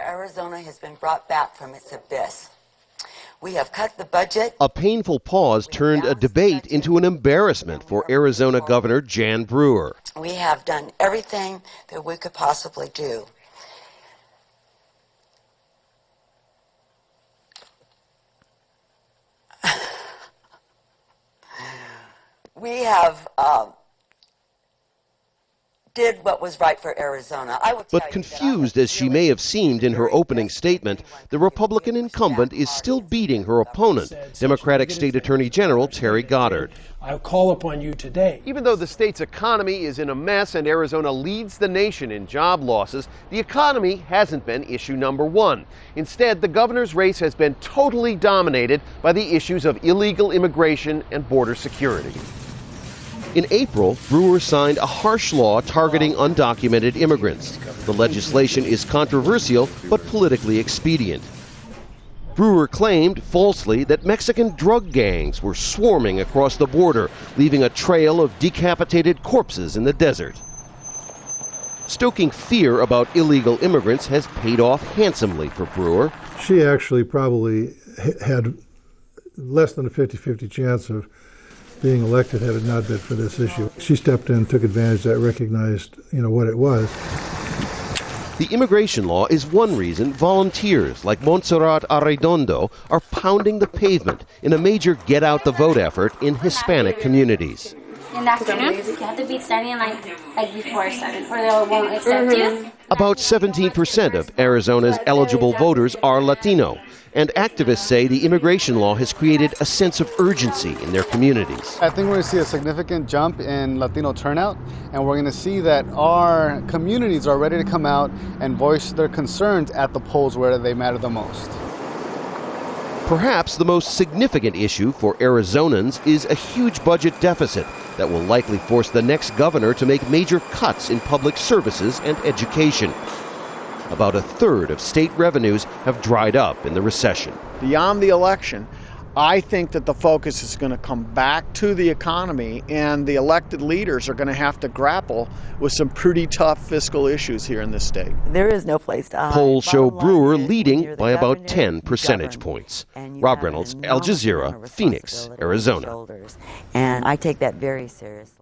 Arizona has been brought back from its abyss. We have cut the budget. A painful pause turned a debate into an embarrassment for Arizona Governor Jan Brewer. We have done everything that we could possibly do. We have did what was right for Arizona. But confused as she may have seemed in her opening statement, the Republican incumbent is still beating her opponent, Democratic State Attorney General Terry Goddard. I call upon you today. Even though the state's economy is in a mess and Arizona leads the nation in job losses, the economy hasn't been issue number one. Instead, the governor's race has been totally dominated by the issues of illegal immigration and border security. In April, Brewer signed a harsh law targeting undocumented immigrants. The legislation is controversial but politically expedient. Brewer claimed, falsely, that Mexican drug gangs were swarming across the border, leaving a trail of decapitated corpses in the desert. Stoking fear about illegal immigrants has paid off handsomely for Brewer. She actually probably had less than a 50-50 chance of being elected had it not been for this issue. She stepped in, took advantage of that, recognized, what it was. The immigration law is one reason volunteers like Montserrat Arredondo are pounding the pavement in a major get-out-the-vote effort in Hispanic communities. In the afternoon, you have to be standing like before 7, or they won't accept you. About 17% of Arizona's eligible voters are Latino, and activists say the immigration law has created a sense of urgency in their communities. I think we're going to see a significant jump in Latino turnout, and we're going to see that our communities are ready to come out and voice their concerns at the polls where they matter the most. Perhaps the most significant issue for Arizonans is a huge budget deficit that will likely force the next governor to make major cuts in public services and education. About a third of state revenues have dried up in the recession. Beyond the election, I think that the focus is going to come back to the economy, and the elected leaders are going to have to grapple with some pretty tough fiscal issues here in this state. There is no place to hide. Polls show Brewer leading by about 10 percentage points. Rob Reynolds, Al Jazeera, Phoenix, Arizona. And I take that very seriously.